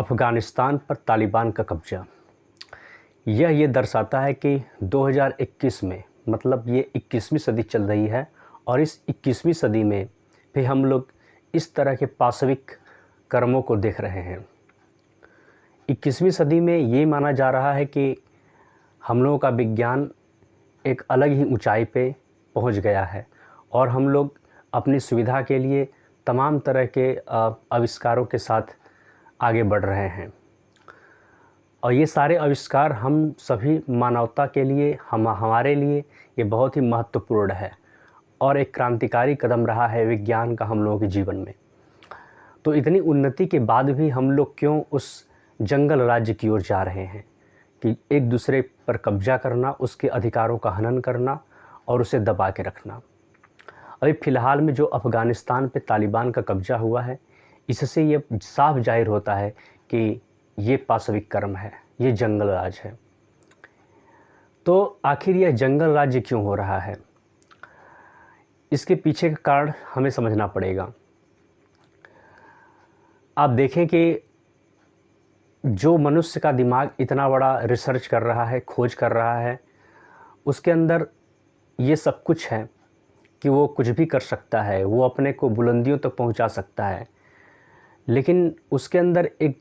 अफ़गानिस्तान पर तालिबान का कब्ज़ा। यह ये दर्शाता है कि 2021 में मतलब ये 21वीं सदी चल रही है और इस 21वीं सदी में भी हम लोग इस तरह के पाशविक कर्मों को देख रहे हैं। 21वीं सदी में ये माना जा रहा है कि हम लोगों का विज्ञान एक अलग ही ऊंचाई पे पहुंच गया है और हम लोग अपनी सुविधा के लिए तमाम तरह के आविष्कारों के साथ आगे बढ़ रहे हैं और ये सारे आविष्कार हम सभी मानवता के लिए हमारे लिए ये बहुत ही महत्वपूर्ण है और एक क्रांतिकारी कदम रहा है विज्ञान का हम लोगों के जीवन में। तो इतनी उन्नति के बाद भी हम लोग क्यों उस जंगल राज्य की ओर जा रहे हैं कि एक दूसरे पर कब्जा करना, उसके अधिकारों का हनन करना और उसे दबा के रखना। अभी फ़िलहाल में जो अफ़गानिस्तान पे तालिबान का कब्ज़ा हुआ है, इससे ये साफ जाहिर होता है कि ये पाशविक कर्म है, ये जंगल राज है। तो आखिर यह जंगल राज्य क्यों हो रहा है, इसके पीछे का कारण हमें समझना पड़ेगा। आप देखें कि जो मनुष्य का दिमाग इतना बड़ा रिसर्च कर रहा है, खोज कर रहा है, उसके अंदर ये सब कुछ है कि वो कुछ भी कर सकता है, वो अपने को बुलंदियों तक पहुंचा सकता है। लेकिन उसके अंदर एक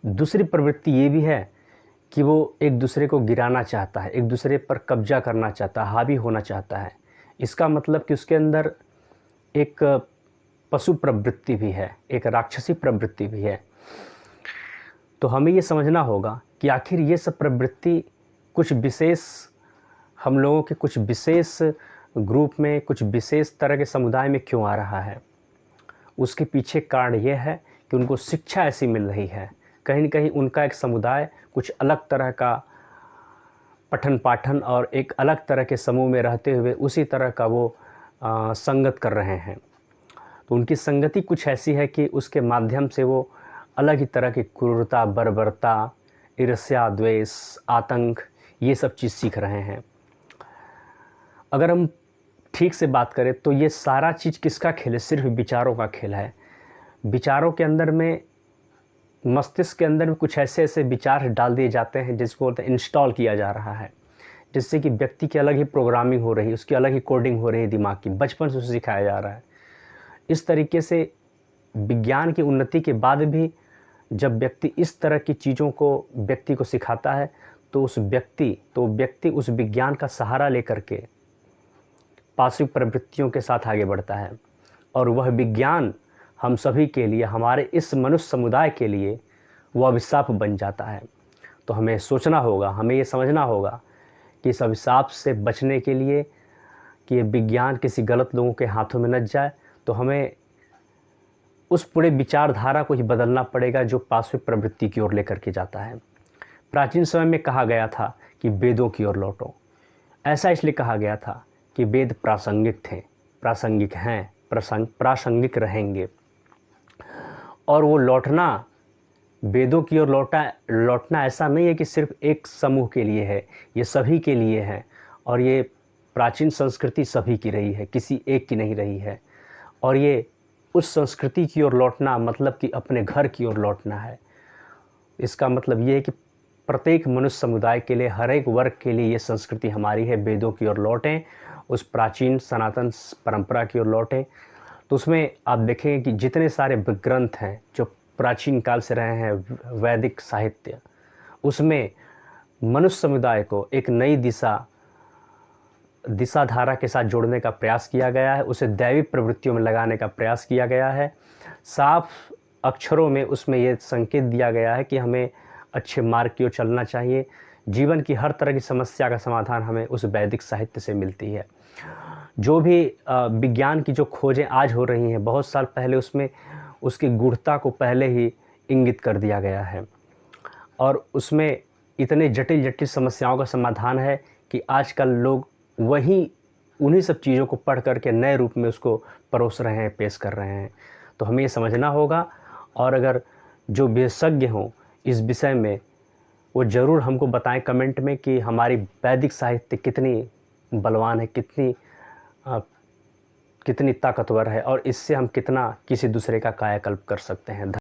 दूसरी प्रवृत्ति ये भी है कि वो एक दूसरे को गिराना चाहता है, एक दूसरे पर कब्जा करना चाहता है, हावी होना चाहता है। इसका मतलब कि उसके अंदर एक पशु प्रवृत्ति भी है, एक राक्षसी प्रवृत्ति भी है। तो हमें ये समझना होगा कि आखिर ये सब प्रवृत्ति कुछ विशेष हम लोगों के कुछ विशेष ग्रुप में, कुछ विशेष तरह के समुदाय में क्यों आ रहा है। उसके पीछे कारण ये है कि उनको शिक्षा ऐसी मिल रही है, कहीं न कहीं उनका एक समुदाय कुछ अलग तरह का पठन पाठन और एक अलग तरह के समूह में रहते हुए उसी तरह का वो संगत कर रहे हैं। तो उनकी संगति कुछ ऐसी है कि उसके माध्यम से वो अलग ही तरह की क्रूरता, बर्बरता, ईर्ष्या, द्वेष, आतंक, ये सब चीज़ सीख रहे हैं। अगर हम ठीक से बात करें तो ये सारा चीज़ किसका खेल है? सिर्फ विचारों का खेल है। विचारों के अंदर में, मस्तिष्क के अंदर में कुछ ऐसे ऐसे विचार डाल दिए जाते हैं जिसको बोलते हैं इंस्टॉल किया जा रहा है, जिससे कि व्यक्ति की अलग ही प्रोग्रामिंग हो रही है, उसकी अलग ही कोडिंग हो रही है दिमाग की, बचपन से उसे सिखाया जा रहा है। इस तरीके से विज्ञान की उन्नति के बाद भी जब व्यक्ति इस तरह की चीज़ों को व्यक्ति को सिखाता है तो व्यक्ति उस विज्ञान का सहारा लेकर के पाशविक प्रवृत्तियों के साथ आगे बढ़ता है और वह विज्ञान हम सभी के लिए, हमारे इस मनुष्य समुदाय के लिए वो अभिशाप बन जाता है। तो हमें सोचना होगा, हमें ये समझना होगा कि इस अभिशाप से बचने के लिए कि ये विज्ञान किसी गलत लोगों के हाथों में न जाए, तो हमें उस पूरे विचारधारा को ही बदलना पड़ेगा जो पाशविक प्रवृत्ति की ओर लेकर के जाता है। प्राचीन समय में कहा गया था कि वेदों की ओर लौटो। ऐसा इसलिए कहा गया था कि वेद प्रासंगिक थे, प्रासंगिक हैं, प्रासंगिक रहेंगे। और वो लौटना, वेदों की ओर लौटना ऐसा नहीं है कि सिर्फ एक समूह के लिए है, ये सभी के लिए है। और ये प्राचीन संस्कृति सभी की रही है, किसी एक की नहीं रही है। और ये उस संस्कृति की ओर लौटना मतलब कि अपने घर की ओर लौटना है। इसका मतलब ये है कि प्रत्येक मनुष्य समुदाय के लिए, हर एक वर्ग के लिए ये संस्कृति हमारी है। वेदों की ओर लौटें, उस प्राचीन सनातन परंपरा की ओर लौटें। तो उसमें आप देखेंगे कि जितने सारे ग्रंथ हैं जो प्राचीन काल से रहे हैं, वैदिक साहित्य, उसमें मनुष्य समुदाय को एक नई दिशाधारा के साथ जोड़ने का प्रयास किया गया है, उसे दैवी प्रवृत्तियों में लगाने का प्रयास किया गया है। साफ अक्षरों में उसमें ये संकेत दिया गया है कि हमें अच्छे मार्ग की ओर चलना चाहिए। जीवन की हर तरह की समस्या का समाधान हमें उस वैदिक साहित्य से मिलती है। जो भी विज्ञान की जो खोजें आज हो रही हैं, बहुत साल पहले उसमें उसकी गूढ़ता को पहले ही इंगित कर दिया गया है और उसमें इतने जटिल जटिल समस्याओं का समाधान है कि आजकल लोग उन्हीं सब चीज़ों को पढ़ करके नए रूप में उसको परोस रहे हैं, पेश कर रहे हैं। तो हमें ये समझना होगा और अगर जो विशेषज्ञ हों इस विषय में वो ज़रूर हमको बताएं कमेंट में कि हमारी वैदिक साहित्य कितनी बलवान है, कितनी ताकतवर है और इससे हम कितना किसी दूसरे का कायाकल्प कर सकते हैं।